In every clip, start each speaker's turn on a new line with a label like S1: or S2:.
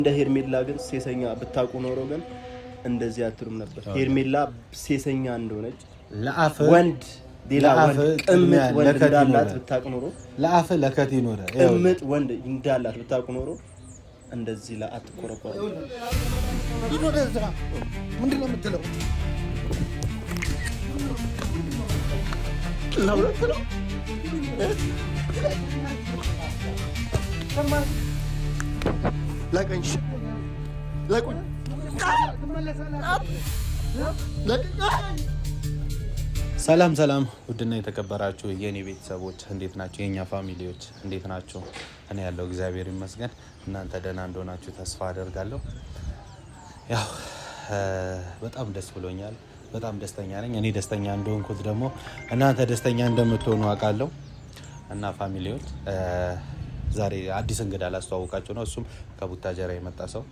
S1: እንደ ሄርሜላ ግን ሴሰኛ ብታውቁ ኖሮ ግን እንደዚህ አትሉም ነበር። ሄርሜላ ሴሰኛ እንደሆነች
S2: ለአፍ
S1: ወንድ ሌላ ወንድ ቅምጥ ወንድ እንዳላት ብታውቁ ኖሮ
S2: ለአፍ ለከት ይኖር
S1: ቅምጥ ወንድ እንዳላት ብታውቁ ኖሮ እንደዚህ ለአትቆረቆሩ።
S2: ይኖደዛ ምንድነው የምትለው? ለውረጥለው ለቀንሽ ለቁን ሰላም ሰላም፣ ውድና የተከበራችሁ የኔ ቤተሰቦች እንዴት ናችሁ? የኛ ፋሚሊዎች እንዴት ናችሁ? እኔ ያለው እግዚአብሔር ይመስገን፣ እናንተ ደህና እንደሆናችሁ ተስፋ አደርጋለሁ። ያው በጣም ደስ ብሎኛል፣ በጣም ደስተኛ ነኝ። እኔ ደስተኛ እንደሆንኩት ደግሞ እናንተ ደስተኛ እንደምትሆኑ አውቃለሁ። እና ፋሚሊዎች ዛሬ አዲስ እንግዳ ላስተዋውቃችሁ ነው። እሱም ከቡታጀራ የመጣ ሰው፣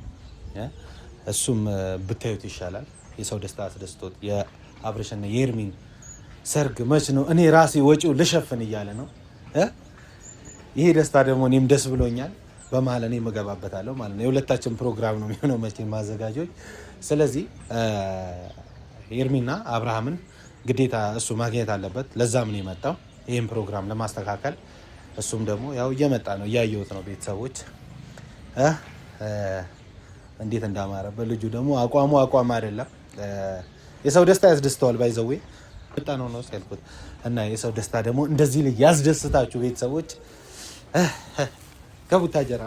S2: እሱም ብታዩት ይሻላል። የሰው ደስታ አስደስቶት የአብርሽና የኤርሚን ሰርግ መች ነው እኔ ራሴ ወጪው ልሸፍን እያለ ነው። ይሄ ደስታ ደግሞ እኔም ደስ ብሎኛል። በመሀል እኔ እገባበታለሁ ማለት ነው። የሁለታችን ፕሮግራም ነው የሚሆነው መቼ ማዘጋጆች። ስለዚህ ኤርሚና አብርሃምን ግዴታ እሱ ማግኘት አለበት። ለዛም ነው የመጣው ይህን ፕሮግራም ለማስተካከል። እሱም ደግሞ ያው እየመጣ ነው፣ እያየሁት ነው። ቤተሰቦች እንዴት እንዳማረበት ልጁ ደግሞ አቋም አይደለም። የሰው ደስታ ያስደስተዋል። ባይዘዌ መጣ ነው ያልኩት። እና የሰው ደስታ ደግሞ እንደዚህ ልጅ ያስደስታችሁ ቤተሰቦች። ከቡታጀራ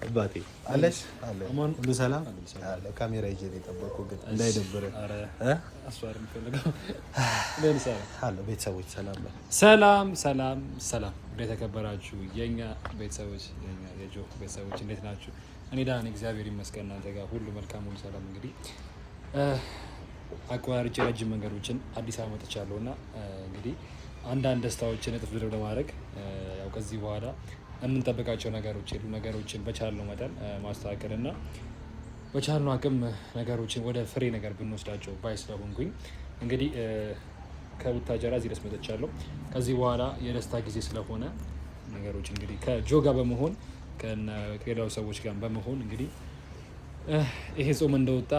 S2: አባቴ አለሽ አለ ሁሉ ሰላም አለ። ካሜራ ይዤ የጠበቅኩህ ግን እንዳይደብርህ አለ። ቤተሰቦች ሰላም ነው።
S3: ሰላም የተከበራችሁ የኛ ቤተሰቦች፣ የጆ ቤተሰቦች እንዴት ናችሁ? እኔ ደህና ነኝ፣ እግዚአብሔር ይመስገን። እናንተ ጋር ሁሉ መልካም ሁሉ ሰላም። እንግዲህ አቋራጭ ረጅም መንገዶችን አዲስ አበባ መጥቻለሁ እና እንግዲህ አንዳንድ ደስታዎችን እጥፍ ድርብ ለማድረግ ያው ከዚህ በኋላ የምንጠብቃቸው ነገሮችን በቻልነው መጠን ማስተካከል እና በቻልነው አቅም ነገሮችን ወደ ፍሬ ነገር ብንወስዳቸው ባይ ስለሆንኩኝ እንግዲህ ከቡታጀራ እዚህ ድረስ መጥቻለሁ። ከዚህ በኋላ የደስታ ጊዜ ስለሆነ ነገሮች እንግዲህ ከጆ ጋር በመሆን ከሌላው ሰዎች ጋር በመሆን እንግዲህ ይሄ ጾም እንደወጣ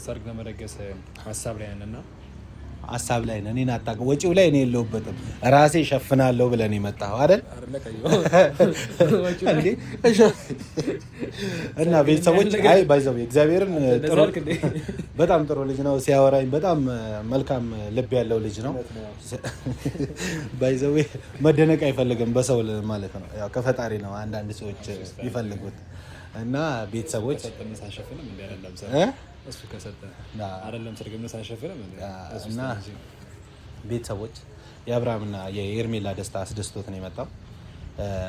S3: ሰርግ ለመደገስ ሀሳብ ላይ ነንና
S2: ሀሳብ ላይ ነን። እኔን አታውቅም፣ ወጪው ላይ እኔ የለሁበትም፣ ራሴ ሸፍናለሁ ብለን የመጣኸው አይደል? እና ቤተሰቦች አይ ባይዘው እግዚአብሔርን ጥሩ በጣም ጥሩ ልጅ ነው ሲያወራኝ፣ በጣም መልካም ልብ ያለው ልጅ ነው። ባይዘው መደነቅ አይፈልግም በሰው ማለት ነው፣ ያው ከፈጣሪ ነው አንዳንድ ሰዎች ይፈልጉት። እና ቤተሰቦች
S3: እሱ ከሰጠ አይደለም ሰርግም ሳንሸፍንም
S2: እና ቤተሰቦች የአብርሃምና የኤርሜላ ደስታ አስደስቶት ነው የመጣው።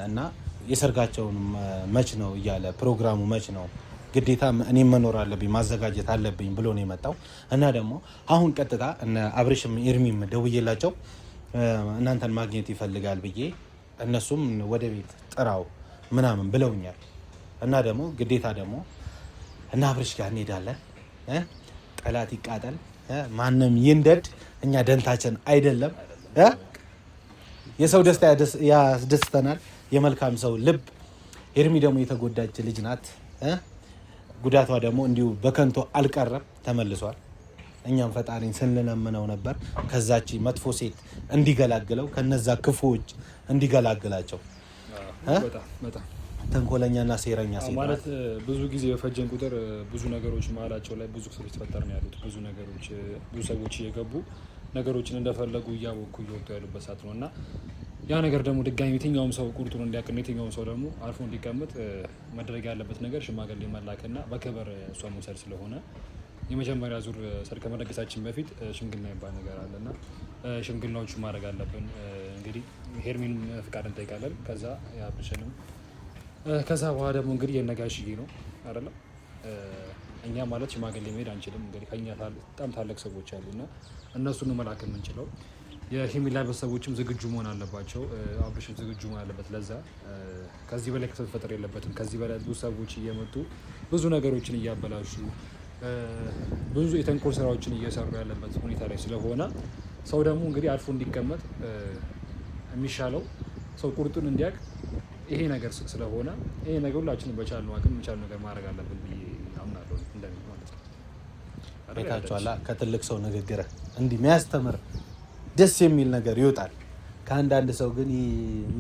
S2: እና የሰርጋቸውን መች ነው እያለ ፕሮግራሙ መች ነው ግዴታ እኔም መኖር አለብኝ ማዘጋጀት አለብኝ ብሎ ነው የመጣው። እና ደግሞ አሁን ቀጥታ እነ አብርሽም ኤርሚም ደውዬላቸው እናንተን ማግኘት ይፈልጋል ብዬ እነሱም ወደ ቤት ጥራው ምናምን ብለውኛል። እና ደግሞ ግዴታ ደግሞ እና አብርሽ ጋር እንሄዳለን። ጠላት ይቃጠል ማንም ይንደድ፣ እኛ ደንታችን አይደለም። የሰው ደስታ ያስደስተናል፣ የመልካም ሰው ልብ። ኤርሚ ደግሞ የተጎዳች ልጅ ናት። ጉዳቷ ደግሞ እንዲሁ በከንቶ አልቀረም፣ ተመልሷል። እኛም ፈጣሪን ስንለምነው ነበር ከዛች መጥፎ ሴት እንዲገላግለው፣ ከነዛ ክፉዎች እንዲገላግላቸው። ተንኮለኛና ሴረኛ ሴት
S3: ማለት ብዙ ጊዜ በፈጀን ቁጥር ብዙ ነገሮች መሀላቸው ላይ ብዙ ክፍተቶች ተፈጠሩ ነው ያሉት። ብዙ ነገሮች ብዙ ሰዎች እየገቡ ነገሮችን እንደፈለጉ እያወኩ እየወጡ ያሉበት ሰዓት ነው እና ያ ነገር ደግሞ ድጋሚ የትኛውም ሰው ቁርጡን እንዲያውቅና የትኛውም ሰው ደግሞ አልፎ እንዲቀመጥ መደረግ ያለበት ነገር ሽማግሌ መላክና በክብር እሷ መውሰድ ስለሆነ የመጀመሪያ ዙር ሰርግ ከመደገሳችን በፊት ሽምግልና የሚባል ነገር አለና ሽምግልናዎቹ ማድረግ አለብን። እንግዲህ ሄርሚን ፍቃድ እንጠይቃለን። ከዛ ያብሽንም ከዛ በኋላ ደግሞ እንግዲህ የነጋሽዬ ነው አይደለም። እኛ ማለት ሽማግሌ መሄድ አንችልም። እንግዲህ ከኛ በጣም ታላቅ ሰዎች አሉና እነሱን መላክ የምንችለው። የሄርሜላ ቤተሰቦችም ዝግጁ መሆን አለባቸው። አብርሽም ዝግጁ መሆን አለበት። ለዛ ከዚህ በላይ ክፍተት መፈጠር የለበትም። ከዚህ በላይ ብዙ ሰዎች እየመጡ ብዙ ነገሮችን እያበላሹ ብዙ የተንኮል ስራዎችን እየሰሩ ያለበት ሁኔታ ላይ ስለሆነ ሰው ደግሞ እንግዲህ አልፎ እንዲቀመጥ የሚሻለው ሰው ቁርጡን እንዲያውቅ ይሄ ነገር ስለሆነ ይሄ ነገር ሁላችንም በቻልነው አቅም የቻልነው ነገር ማድረግ አለብን ብዬ አምናለሁ። እንደምን ማለት ነው
S2: ቤታችኋላ ከትልቅ ሰው ንግግር እንዲህ የሚያስተምር ደስ የሚል ነገር ይወጣል። ከአንዳንድ ሰው ግን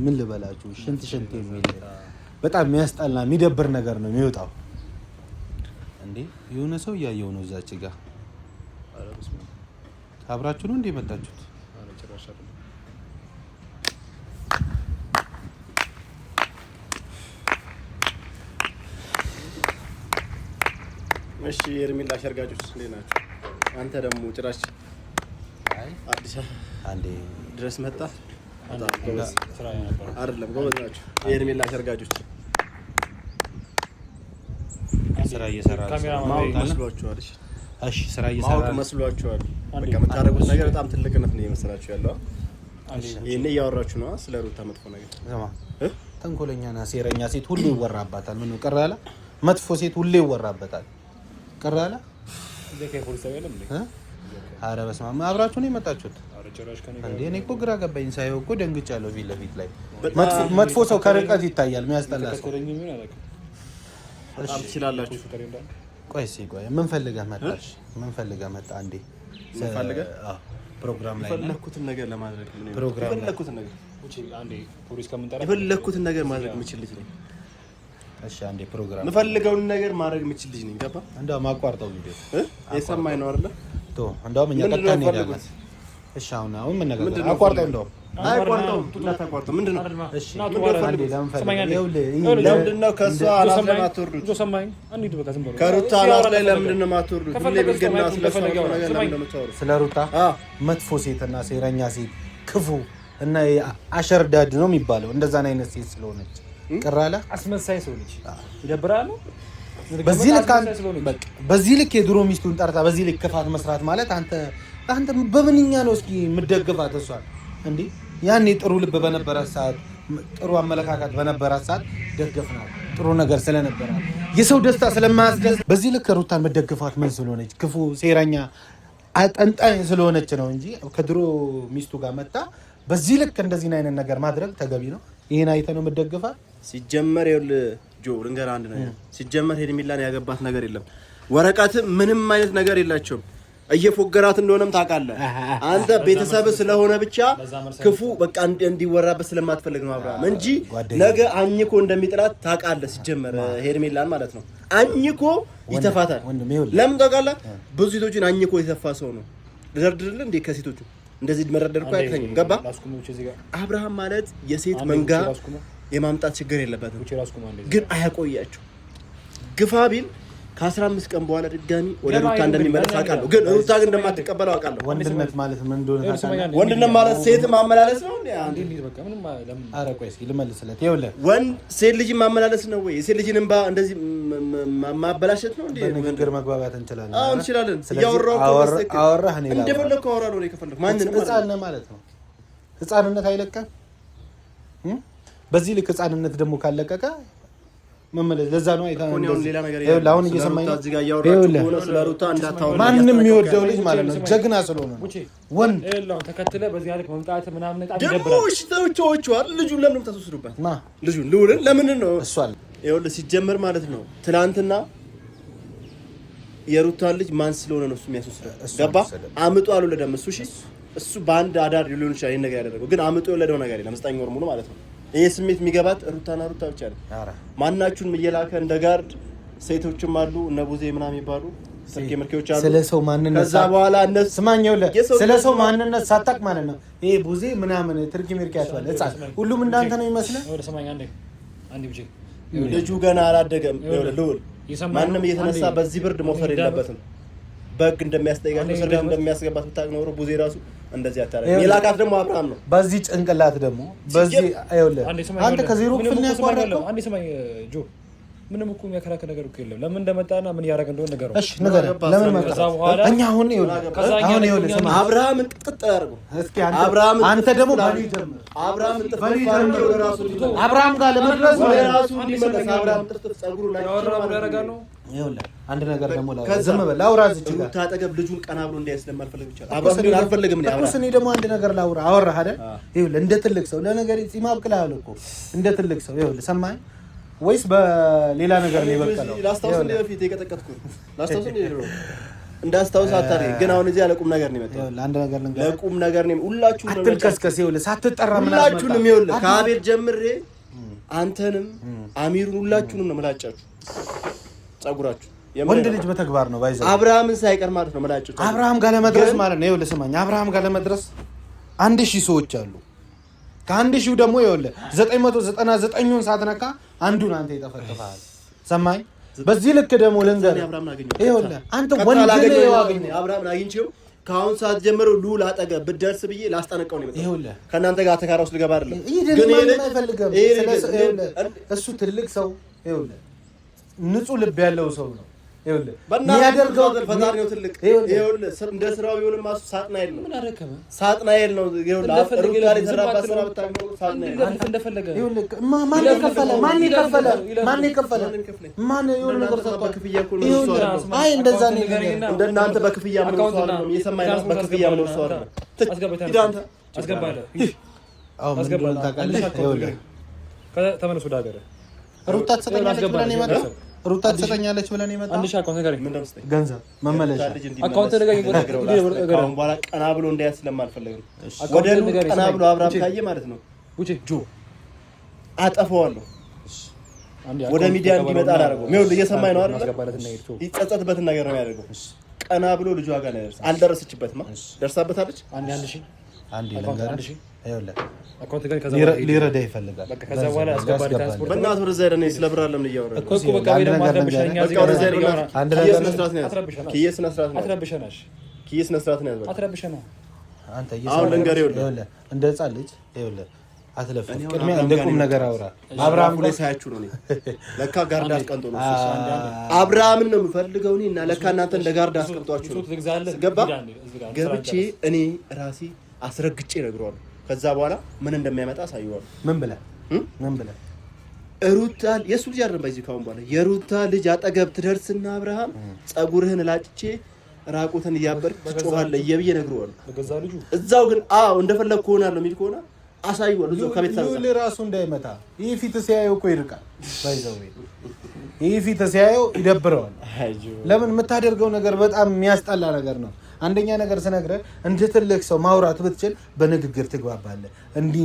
S2: ምን ልበላችሁ ሽንት የሚል በጣም የሚያስጠላ የሚደብር ነገር ነው የሚወጣው። እንዴ የሆነ ሰው እያየው ነው እዛች ጋር አብራችሁ ነው እንዴ መጣችሁት?
S1: እሺ ሄርሜላ አሸርጋጆች እንዴት ናችሁ? አንተ ደግሞ ጭራሽ አዲስ
S2: አንዴ
S1: ድረስ መጣ። አይደለም ጎበዝ ናችሁ ሄርሜላ አሸርጋጆች።
S2: ስራ እየሰራችሁ
S1: ማወቅ መስሏችኋል?
S2: እሺ ስራ እየሰራችሁ
S1: ማወቅ መስሏችኋል? በቃ የምታደርጉት ነገር በጣም ትልቅነት ነው የመሰላችሁ ያለው። ይሄን እያወራችሁ ነው ስለ ሩታ መጥፎ ነገር።
S2: ተንኮለኛና ሴረኛ ሴት ሁሌ ይወራባታል። ምን ነው ቀረ አለ? መጥፎ ሴት ሁሌ ይወራበታል። ቀረ አለ? ኧረ በስመ አብ አብራችሁ ነው የመጣችሁት እንዴ? እኔ እኮ ግራ ገባኝ። ሳይሆን እኮ ደንግጫለሁ። ፊት ለፊት ላይ መጥፎ ሰው ከርቀት ይታያል። የሚያስጠላ ሰው
S1: በጣም ትችላላችሁ።
S2: ቆይ ምን ፈልገህ መጣሽ? ምን ፈልገህ መጣ? አንዴ
S1: ምን ፈልገህ?
S2: ፕሮግራም ላይ
S1: የፈለኩትን ነገር ለማድረግ ነው።
S2: ፕሮግራም
S1: የፈለኩትን ነገር
S3: አንዴ ፖሊስ ከመንጠራ
S1: የፈለኩትን ነገር ማድረግ የምችል ልጅ ነኝ።
S2: እሺ አንዴ ፕሮግራም
S1: የምፈልገውን ነገር ማድረግ የምችል ልጅ ነኝ። ገባ?
S2: እንደው ማቋርጠው ቪዲዮ
S1: የሰማኝ ነው አይደል?
S2: እንደውም እኛ ቀጥታ እንሄዳለን። እሺ አሁን ምን ነገር አቋርጠው እንደውም
S1: አይቋርጠው እንዳታቋርጠው። ምንድነው?
S2: እሺ
S1: ለምንድነው ከሷ አናት ላይ ማትወርዱት? ከሩታ አናት ላይ ለምንድነው ማትወርዱት? ሁሌ ብልግና ስለሷ ነገር ለምን እንደምታወሩ
S2: ስለ ሩታ መጥፎ ሴትና ሴረኛ ሴት ክፉ እና አሸርዳድ ነው የሚባለው። እንደዛን አይነት ሴት ስለሆነች ቅራላ
S3: አስመሳይ ሰው ልጅ ይደብራል።
S2: በዚህ ልክ የድሮ ሚስቱን ጠርታ በዚህ ልክ ክፋት መስራት ማለት አንተ በምንኛ ነው እስኪ የምትደግፋት እሷን እንዴ? ያኔ ጥሩ ልብ በነበራት ሰዓት ጥሩ አመለካከት በነበራት ሰዓት ደገፍናት፣ ጥሩ ነገር ስለነበራት የሰው ደስታ ስለማያስደስት በዚህ ልክ ሩታን መደግፋት ምን ስለሆነች ክፉ ሴረኛ አጠንጣኝ ስለሆነች ነው እንጂ ከድሮ ሚስቱ ጋር መጣ በዚህ ልክ እንደዚህ አይነት ነገር ማድረግ ተገቢ ነው? ይሄን አይተ ነው መደግፋት?
S1: ሲጀመር ይኸውልህ ጆ ልንገርህ አንድ ነገር ሲጀመር ሄርሜላን ያገባት ነገር የለም። ወረቀት ምንም አይነት ነገር የላቸውም። እየፎገራት እንደሆነም ታውቃለህ አንተ። ቤተሰብ ስለሆነ ብቻ ክፉ በቃ እንዲወራበት ስለማትፈልግ ነው አብርሃም እንጂ ነገ አኝኮ እንደሚጥላት ታውቃለህ። ሲጀመር ሄርሜላን ማለት ነው አኝኮ ይተፋታል። ለምን ታውቃለህ? ብዙ ሴቶችን አኝኮ የተፋ ሰው ነው። ልደርድርልህ እንዴ ከሴቶቹ እንደዚህ መረደር እኮ አይተኝም። ገባ? አብርሃም ማለት የሴት መንጋ የማምጣት ችግር የለበትም፣ ግን አያቆያቸው። ግፋ ቢል ከ15 ቀን በኋላ ድጋሚ ወደ ሩታ እንደሚመለስ አውቃለሁ። ግን ሩታ ግን እንደማትቀበለው አውቃለሁ።
S2: ወንድነት ማለት ምን እንደሆነ ታውቃለህ?
S1: ወንድነት ማለት ሴት ማመላለስ ነው እንዴ?
S2: ኧረ ቆይ እስኪ ልመልስለት። ይኸውልህ
S1: ወንድ ሴት ልጅ ማመላለስ ነው ወይ? ሴት ልጅን እንባ እንደዚህ ማበላሸት ነው እንዴ?
S2: በንግግር መግባባት እንችላለን።
S1: አዎ እንችላለን። እያወራሁ
S2: አወራህ እኔ
S1: እንደፈለኩ አወራለሁ። እኔ ከፈለኩ ማንንም
S2: ህፃን ማለት ነው። ህፃንነት አይለቀም። በዚህ ልክ ህፃንነት ደግሞ ካለቀቀ መመለስ ለዛ ነው አይታን አሁን እየሰማኝ ነው። ማንም የሚወደው ልጅ ማለት ነው ጀግና ስለሆነ ወንድ
S3: ተከትለ በዚህ ልክ መምጣት ምናምን በጣም
S1: ይደብራል። እሺ ተውቹ አይደል? ልጁን ለምን ታስወስዱበት? ልጁን ልውልን ለምን ነው
S2: እሷ
S1: ይኸውልህ ሲጀመር ማለት ነው ትናንትና የሩታን ልጅ ማን ስለሆነ ነው እሱ የሚያስወስደው? ገባ? አምጦ አልወለደም እሱ። እሺ እሱ በአንድ አዳር ሊሆን ይችላል ይሄን ነገር ያደረገው፣ ግን አምጦ የወለደው ነገር የለም 9 ወር ሙሉ ማለት ነው። ይሄ ስሜት የሚገባት ሩታና ሩታ ብቻ ነው። ማናችሁን እየላከ እንደ ጋርድ ሴቶችም አሉ እነ ቡዜ ምናምን የሚባሉ ስልክ ምርኪዎች አሉ።
S2: ስለሰው ማንነት
S1: ከዛ በኋላ እነሱ
S2: ስማኛው ስለሰው ማንነት ሳታቅ ማለት ነው ይሄ ቡዜ ምናምን ትርኪ ምርኪ ያስባል ህፃን ሁሉም እንዳንተ ነው ይመስላል።
S3: ወደ ሰማኝ አንዴ ብቻ
S1: ልጁ ገና አላደገም። ልውል ማንም እየተነሳ በዚህ ብርድ መውፈር የለበትም። በግ እንደሚያስጠይቃቸው እስር ቤት እንደሚያስገባት ብታውቅ ኖሮ ቡዜ ራሱ እንደዚህ አታረግም። የላካት ደግሞ አብርሃም ነው።
S2: በዚህ ጭንቅላት ደግሞ በዚህ አይወለ አንተ ከዜሮ ክፍል ነው ያቋረጥከው።
S3: አንዴ ስማኝ ጆ ምንም እኮ የሚያከራክር ነገር እኮ የለም። ለምን እንደመጣና ምን ያደረገ እንደሆነ ነገሩ።
S2: እሺ ነገር ለምን መጣ? እኛ አሁን ይኸውልህ ስማ
S1: አብርሃምን ቅጥቅጥ ያርጉ።
S2: እስኪ አንተ ደግሞ በኔ ጀምር። አብርሃም ጋር ለመድረስ
S1: ራሱ እንዲመለስ አብርሃም ጥፍጥፍ ጸጉሩ ላይ
S3: ያደርጋሉ።
S2: ይኸውልህ አንድ ነገር ደግሞ ዝም በል ላውራ። እዚህ ጋር
S1: ታጠገብ ልጁን ቀና ብሎ እንዳይ ስለማልፈልግ ብቻ አብርሃም አልፈልግም ነው
S2: እኔ ደግሞ አንድ ነገር ላውራ። አወራህ አይደል? ይኸውልህ እንደ ትልቅ ሰው ለነገር ይማብቅልሃል እኮ እንደ ትልቅ ሰው ይኸውልህ ሰማኸኝ ወይስ በሌላ ነገር ነው የበቀለው?
S1: ላስታውስ እንደ በፊት የቀጠቀጥኩ ላስታውስ እንደ ድሮ እንዳስታውስ አታርግ። ግን አሁን እዚህ ለቁም ነገር ነው የመጣው።
S2: አንድ ነገር ልንገርህ፣
S1: ለቁም ነገር ነው። ሁላችሁም ነው
S2: አትልከስከስ። ይኸውልህ ሳትጠራ ምን አስመጣ?
S1: ሁላችሁንም ይኸውልህ ከአቤል ጀምሬ አንተንም አሚሩን ሁላችሁንም ነው መላጫችሁ ጸጉራችሁ።
S2: ወንድ ልጅ በተግባር ነው ባይዘው
S1: አብርሃምን ሳይቀር ማለት ነው መላጫችሁ።
S2: አብርሃም ጋር ለመድረስ ማለት ነው ይኸውልህ ስማኝ፣ አብርሃም ጋር ለመድረስ 1000 ሰዎች አሉ። ከ1000 ደግሞ ይኸውልህ 999ን ሳትነካ አንዱን አንተ ይጠፈጥፋል። ሰማኝ። በዚህ ልክ ደግሞ ልንገርህ ይኸውልህ አንተ ወንድ ልጅ ያገኘው
S1: አብርሃምን አግኝቼው ከአሁን ሰዓት ጀምሮ ሉል አጠገብ ብትደርስ ብዬ ላስጠነቀው ነው የመጣው።
S2: ይኸውልህ
S1: ከእናንተ ጋር ተካራ ውስጥ ልገባ አይደለም።
S2: ግን እሱ ትልቅ ሰው ይኸውልህ ንጹህ ልብ ያለው ሰው ነው። ይኸውልህ የሚያደርገው
S1: ፈጣሪ ነው ትልቅ። ይኸውልህ እንደ ስራው ቢሆንም ማሱ ሳጥናኤል ነው።
S3: ምን አደረከመ?
S1: ሳጥናኤል ነው። ይኸውልህ ሩታሪ ተራባ ስራ ብታገኘው ሳጥናኤል
S3: አንተ እንደፈለገ
S2: ይኸውልህ ማን የከፈለ የሆነ ነገር ሰጥቷል።
S1: በክፍያ እኮ ነው እሱ።
S2: አይ እንደዛ ነው።
S1: እንደናንተ በክፍያ ምን ሰው ነው የሰማኝ ነው። በክፍያ ምን ሰው ነው
S3: አስገባለሁ።
S2: አዎ ምን እንደሆነ ታውቃለህ? ይኸውልህ
S3: ተመለስ ወደ ሀገር።
S2: ሩታ ትሰጠኛለች ብለን የመጣው ሩታ ትሰጠኛለች ብለን የመጣው
S3: አንድ ሺህ አካውንት ነገር
S1: ምን እንደምትሰጠኝ
S2: ገንዘብ መመለሻ
S3: አካውንት ነገር
S1: አሁን በኋላ ቀና ብሎ እንዳያስ ስለማልፈልግ ነው። ወደ ቀና ብሎ አብርሃም ካየ ማለት ነው
S3: ውጪ
S1: ጆ አጠፋዋለሁ። ወደ ሚዲያ እንዲመጣ አላደረገውም። ይኸውልህ እየሰማኝ ነው አይደል? ይጸጸትበትን ነገር ነው የሚያደርገው። ቀና ብሎ ልጇ ጋር ነው ያደርስ። አልደረሰችበትም። ደርሳበታለች።
S2: አንድ ልንገርህ ይኸውልህ
S3: አካውንት ጋር ከዛ
S2: ሊረዳ ይፈልጋል።
S3: በቃ ከዛ በኋላ አስገባሪ ትራንስፖርት
S1: በእናትህ ወደዛ ሄደን ስለ ብር አይደለም እያወራን
S3: እኮ በቃ ወይ ደግሞ አትረብሸኝ።
S2: አንድ ነገር
S1: ኪየስ ነስራት ነው
S3: አትረብሸናሽ
S1: ኪየስ ነስራት ነው ያዝባል
S3: አትረብሸና
S2: አንተ
S1: አሁን ልንገርህ ይኸውልህ
S2: እንደ ህፃን ልጅ ይኸውልህ አትለፍ። ቅድሚያ እንደ ቁም ነገር አውራ።
S1: አብርሃም ላይ ሳያችሁ ነው ለካ ጋርዳ አስቀምጦ ነው አብርሃምን ነው የምፈልገው እኔ እና ለካ እናንተ እንደ ጋርዳ አስቀምጧችሁ ነው ገባ ገብቼ እኔ ራሴ አስረግጬ እነግረዋለሁ። ከዛ በኋላ ምን እንደሚያመጣ አሳየዋለሁ።
S2: ምን ብለህ
S1: ሩታ የሱ ልጅ አይደለም በዚህ ካሁን በኋላ የሩታ ልጅ አጠገብ ትደርስና አብርሃም ጸጉርህን ላጭቼ ራቁትን እያበርክ ትጮኻለህ እየብዬ እነግረዋለሁ።
S3: በገዛ ልጁ
S1: እዛው ግን እንደፈለግ ከሆናለሁ የሚል ከሆነ አሳየዋለሁ። እዛው ከቤተሰብ
S2: ጋር ራሱ እንዳይመታ ይህ ፊት ሲያየው እኮ ይርቃል። ባይዘው ይህ ፊት ሲያየው ይደብረዋል። ለምን የምታደርገው ነገር በጣም የሚያስጠላ ነገር ነው። አንደኛ ነገር ስነግርህ እንደ ትልቅ ሰው ማውራት ብትችል በንግግር ትግባባለህ። እንዲህ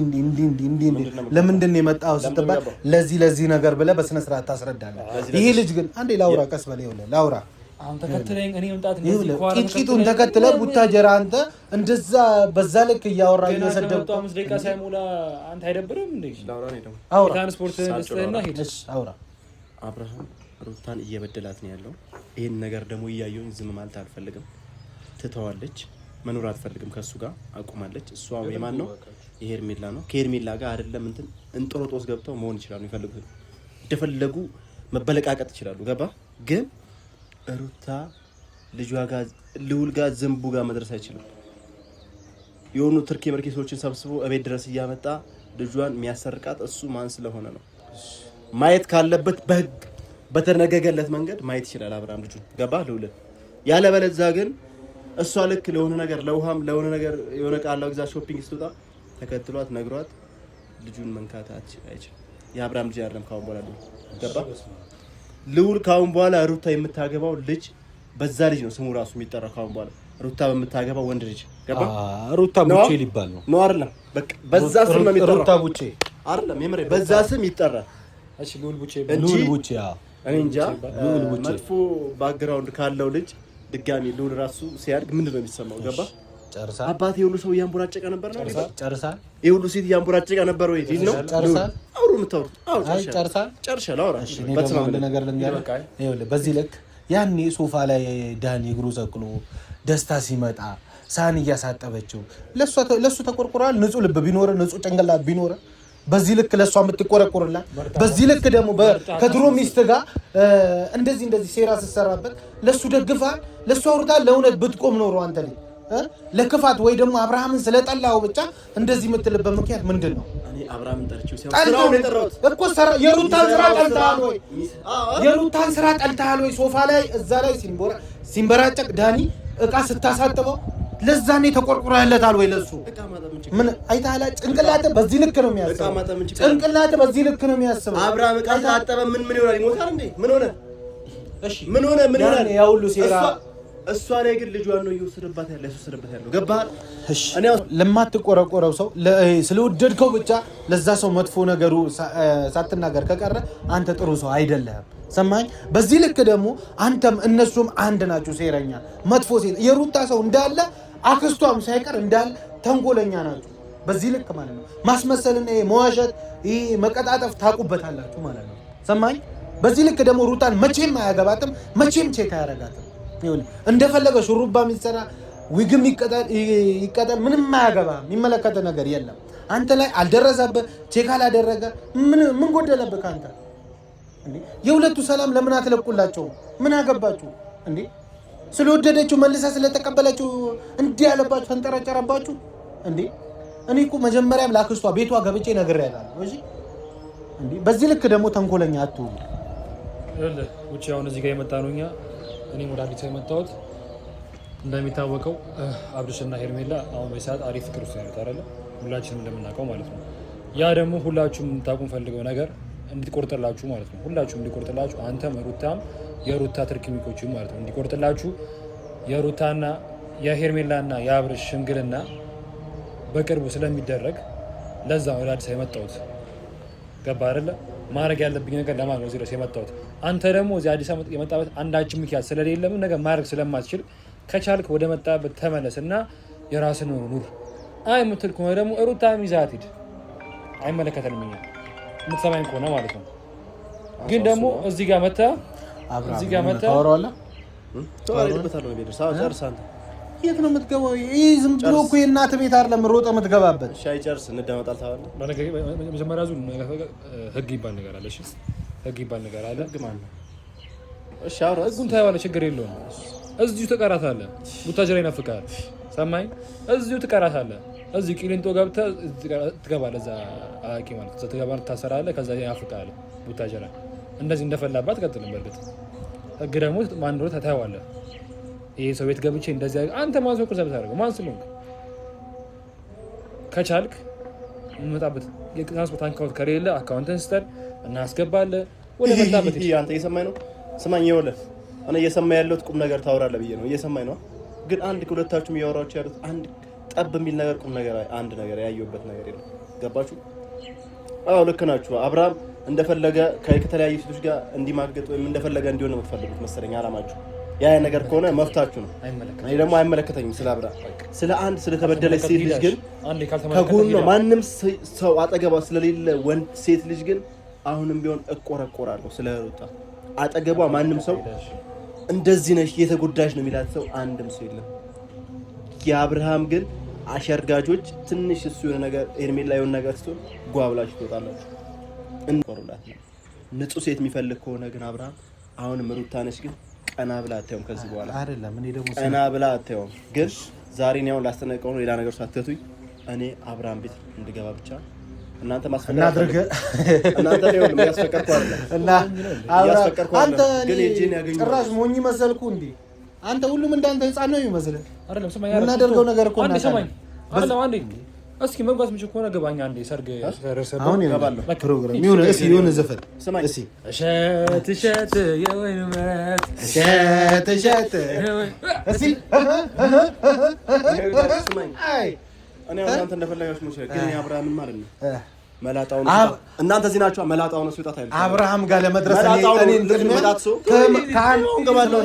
S2: ለምንድን ነው የመጣኸው ስትባል ለዚህ ነገር ብለህ በስነ ስርዓት ታስረዳለህ። ይሄ ልጅ ግን አንዴ ላውራ ቀስ በል ይኸውልህ ላውራ
S3: አሁን ተከትለኝ እኔ መምጣት እንደዚህ
S2: ቂጡን ተከትለህ ቡታጀራ አንተ እንደዛ በዛ ልክ እያወራ እየሰደብኩ
S3: 5 ደቂቃ ሳይሞላ አንተ አይደብርም እንዴ?
S1: ላውራ ነው ደግሞ
S2: አውራ
S3: ትራንስፖርት ደስተና ሄድ
S2: አውራ
S1: አብርሃም ሩታን እየበደላት ነው ያለው። ይሄን ነገር ደግሞ እያየሁኝ ዝም ማለት አልፈልግም። ትተዋለች፣ መኖር አትፈልግም። ከሱ ጋር አቁማለች። እሷ የማን ነው? የሄርሜላ ነው። ከሄርሜላ ጋር አይደለም እንጦሮጦስ ገብተው መሆን ይችላሉ። ይፈልጉት እንደፈለጉ መበለቃቀጥ ይችላሉ። ገባ ግን ሩታ ልጇ ጋር ልውል ጋር ዝንቡ ጋር መድረስ አይችልም። የሆኑ ትርኪ መርኪ ሰዎችን ሰብስቦ እቤት ድረስ እያመጣ ልጇን የሚያሰርቃት እሱ ማን ስለሆነ ነው። ማየት ካለበት በህግ በተነገገለት መንገድ ማየት ይችላል አብርሃም ልጁን። ገባ ልውል ያለበለዚያ ግን እሷ ልክ ለሆነ ነገር ለውሃም ለሆነ ነገር የሆነ ቃላው ግዛ ሾፒንግ ስትወጣ ተከትሏት ነግሯት ልጁን መንካት አይችልም። የአብርሃም ልጅ አይደለም ካሁን በኋላ ልጅ ገባ ልውል ካሁን በኋላ ሩታ የምታገባው ልጅ በዛ ልጅ ነው ስሙ ራሱ የሚጠራው። ካሁን በኋላ ሩታ በምታገባው ወንድ ልጅ ገባ
S2: ሩታ ቡቼ ሊባል ነው
S1: አይደለም? በቃ በዛ ስም ነው የሚጠራው።
S2: ሩታ ቡቼ
S1: አይደለም የምሬ በዛ ስም ይጠራል።
S3: እሺ ልውል ቡቼ
S1: እኔ እንጃ መጥፎ ባክግራውንድ ካለው ልጅ ድጋሚ ልውል ራሱ ሲያድግ ምንድነው የሚሰማው? ገባ
S2: ጨርሳ
S1: አባቴ የሁሉ ሰው እያንቦራጨቀ ነበር ነው
S2: ጨርሳ
S1: የሁሉ ሴት እያንቦራጨቀ ነበር ወይ ነው
S2: ጨርሳ
S1: አውሩ የምታወሩት? አዎ
S2: ጨርሳ
S1: ላውራ
S2: በተማም ነገር ልንገርህ ይኸውልህ በዚህ ልክ ያኔ ሶፋ ላይ ዳኒ እግሩ ዘቅሎ ደስታ ሲመጣ ሳህን እያሳጠበችው ለሱ ተቆርቁሯል። ንጹህ ልብ ቢኖር ንጹህ ጭንቅላት ቢኖር በዚህ ልክ ለሷ የምትቆረቆርላት በዚህ ልክ ደግሞ ከድሮ ሚስት ጋር እንደዚህ ሴራ ስትሰራበት ለሱ ደግፋ ለሱ አውርታ ለእውነት ብትቆም ኖሮ አንተ ልጅ ለክፋት ወይ ደግሞ አብርሃምን ስለጠላው ብቻ እንደዚህ የምትልበት ምክንያት ምንድን ነው?
S1: እኔ አብርሃምን ጠርቼው ስራውን የጠራሁት
S2: እኮ የሩታን ስራ ጠልተሃል ወይ? የሩታን ስራ ጠልተሃል ወይ? ሶፋ ላይ እዛ ላይ ሲንበራጨቅ ዳኒ እቃ ስታሳጥበው ለዛኔ ተቆርቁረህለታል ወይ? ለሱ ምን አይታላ? ጭንቅላትህ በዚህ ልክ ነው የሚያስበው። ጭንቅላትህ በዚህ ልክ ነው የሚያስበው።
S1: አብርሃም እቃ ታጠበ ምን ይሆናል? ይሞታል እንዴ? ምን ሆነ? እሺ ምን ሆነ?
S2: ያ ሁሉ ሴራ
S1: እሷ ላይ ግን ልጇን ነው እየወሰደባት ያለው። ገባህ? እኔ
S2: ለማትቆረቆረው ሰው ስለወደድከው ብቻ ለዛ ሰው መጥፎ ነገሩ ሳትናገር ከቀረ አንተ ጥሩ ሰው አይደለህም። ሰማኝ። በዚህ ልክ ደግሞ አንተም እነሱም አንድ ናችሁ። ሴረኛ፣ መጥፎ ሴት የሩታ ሰው እንዳለ አክስቷም ሳይቀር እንዳለ ተንኮለኛ ናችሁ። በዚህ ልክ ማለት ነው። ማስመሰልና መዋሸት፣ መቀጣጠፍ ታውቁበታላችሁ ማለት ነው። ሰማኝ። በዚህ ልክ ደግሞ ሩታን መቼም አያገባትም፣ መቼም ቼክ አያረጋትም። እንደፈለገ ሹሩባ የሚሰራ ዊግም ይቀጠል ምንም አያገባ፣ የሚመለከተ ነገር የለም። አንተ ላይ አልደረሰብህ፣ ቼክ አላደረገ ምን ጎደለብህ ከአንተ? የሁለቱ ሰላም ለምን አትለቁላቸው? ምን አገባችሁ እንዴ? ስለወደደችው መልሳ ስለተቀበለችው እንዲህ ያለባችሁ ተንጠረጨረባችሁ እንዴ? እኔ እኮ መጀመሪያም ላክስቷ ቤቷ ገብቼ ነግሬያለሁ። እሺ እንዴ? በዚህ ልክ ደግሞ ተንኮለኛ አትሁኑ።
S3: ውጭ አሁን እዚህ ጋር የመጣ ነው እኔም ወደ አዲስ የመጣሁት እንደሚታወቀው አብርሽና ሄርሜላ አሁን በሰዓት አሪፍ ፍቅር ውስጥ ያሉት አይደለ? ሁላችንም እንደምናውቀው ማለት ነው። ያ ደግሞ ሁላችሁም ታውቁን ፈልገው ነገር እንዲቆርጥላችሁ ማለት ነው። ሁላችሁም እንዲቆርጥላችሁ፣ አንተም ሩታም የሩታ ትርክሚቆቹ ማለት ነው እንዲቆርጥላችሁ የሩታና የሄርሜላና የአብርሽ ሽምግልና በቅርቡ ስለሚደረግ ለዛ ወደ አዲስ የመጣሁት ገባ አይደለ? ማድረግ ያለብኝ ነገር ለማን ነው እዚህ ድረስ የመጣሁት። አንተ ደግሞ እዚህ አዲስ አበባ የመጣበት አንዳችን ምክንያት ስለሌለ ምን ነገር ማድረግ ስለማትችል ከቻልክ ወደ መጣበት ተመለስ እና የራስን ኑር። አይ የምትል ከሆነ ደግሞ ሩታ ይዛት ሂድ፣ አይመለከተንም እኛ የምትሰማኝ ከሆነ ማለት ነው። ግን ደግሞ እዚህ ጋር መጣ
S2: ታወራለህ። የት ነው የምትገባው? ይህ ዝም ብሎ እኮ የእናት ቤት አይደለም ሮጠህ የምትገባበት።
S1: ሻይ ጨርስ እንደመጣል ታወራለህ።
S3: መጀመሪያ ዙር ህግ ይባል ነገር አለ። እሺ ህግ ይባል ነገር አለ።
S1: እሺ አውራ፣
S3: ህጉን ታየዋለህ፣ ችግር የለውም። እዚሁ ትቀራታለህ። ቡታጀራ ይናፍቃል። ሰማኝ። እዚሁ ትቀራታለህ። እዚህ ቂሊንጦ ገብተህ ትገባለህ። እዛ አቂ ማለት እዛ ትገባለህ፣ ታሰራለህ። ከዛ ያናፍቃል ቡታጀራ። እንደዚህ እንደፈላባት ቀጥልም። በእርግጥ ህግ ደግሞ ማን እንደሆነ ታየዋለህ። ይሄ ሰው ቤት ገብቼ እንደዚህ አንተ ማን ሰው ቁርሰብ ታደርገው ማን ስለሆንክ ከቻልክ እንመጣበት የትራንስፖርት አካውንት ከሌለ አካውንትን ስተር እናስገባለን ወደ መጣበት።
S1: ይሄ አንተ እየሰማኝ ነው? ስማኝ፣ ይኸውልህ እኔ እየሰማኝ ያለሁት ቁም ነገር ታወራለህ ብዬ ነው። እየሰማኝ ነው። ግን አንድ ሁለታችሁም እያወራችሁ ያሉት አንድ ጠብ የሚል ነገር ቁም ነገር አንድ ነገር ያየሁበት ነገር የለም። ገባችሁ? አዎ ልክ ናችሁ። አብርሃም እንደፈለገ ከተለያዩ ሴቶች ጋር እንዲማገጥ ወይም እንደፈለገ እንዲሆን ነው የምትፈልጉት መሰለኝ አላማችሁ። ያ ነገር ከሆነ መፍታችሁ ነው። እኔ ደግሞ አይመለከተኝም ስለ አብርሃም። ስለ አንድ ስለተበደለች ሴት ልጅ ግን ከጎኗ ማንም ሰው አጠገቧ ስለሌለ ወንድ ሴት ልጅ ግን አሁንም ቢሆን እቆረቆራለሁ። ስለ ሩታ አጠገቧ ማንም ሰው እንደዚህ ነሽ የተጎዳሽ ነው የሚላት ሰው አንድም ሰው የለም። የአብርሃም ግን አሸርጋጆች ትንሽ እሱ የሆነ ነገር ሄርሜላ የሆነ ነገር ስትሆን ጓብላችሁ ትወጣላችሁ። እንቆርላት ነው። ንጹህ ሴት የሚፈልግ ከሆነ ግን አብርሃም አሁንም ሩታ ነች ግን ቀና ብላ አታየውም። ከዚህ በኋላ አይደለም እኔ ደግሞ ቀና ብላ አታየውም። ግን ዛሬ ነው ላስተነቀው ነው ሌላ ነገር ሳትተቱኝ እኔ አብርሃም ቤት እንድገባ ብቻ እናንተ ማስፈቀድ እናንተ ነው የሚያስፈቀድኩ አይደለም እና አብርሃም አንተ ግን እጄን ያገኙ ጭራሽ ሞኝ መሰልኩ እንዴ? አንተ ሁሉም እንዳንተ ህፃን ነው የሚመስልህ አይደለም? ስማኝ እናደርገው ነገር እኮ እና ሰማኝ አይደለም አንዴ እስኪ መግባት ምንጭ ከሆነ ገባኛ አንዴ ሰርግ ተረሰበው አሁን ይገባል ፕሮግራም ይሁን። እስኪ ይሁን ዘፈን ስማኝ እስኪ እሸት የወይን መት እሸት እስኪ ስማኝ አይ እኔ እናንተ እንደፈለጋችሁ ነው ግን አብርሃምን ማለት ነው መላጣውን እናንተ እዚህ ናችሁ። መላጣውን ሲወጣት አይደል አብርሃም ጋር ለመድረስ እኔ እንደምመጣት ሰው ገባለሁ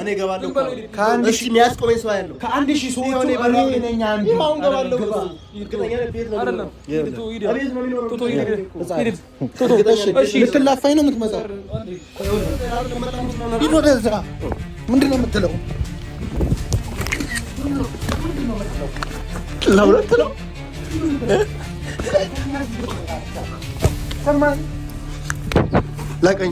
S1: እኔ ገባለሁ ከአንድ ሺህ የሚያስቆመኝ ሰው ያለው ከአንድ ሺህ ሰው እኔ ነኝ አንዱ አሁን ገባለሁ ግጥኛ ቤት ነው አይደለም ቤት ነው የሚኖረው እሺ ልትላፋኝ ነው የምትመጣው ሂድ ወደዛ ምንድን ነው የምትለው ለሁለት ነው ለቀኝ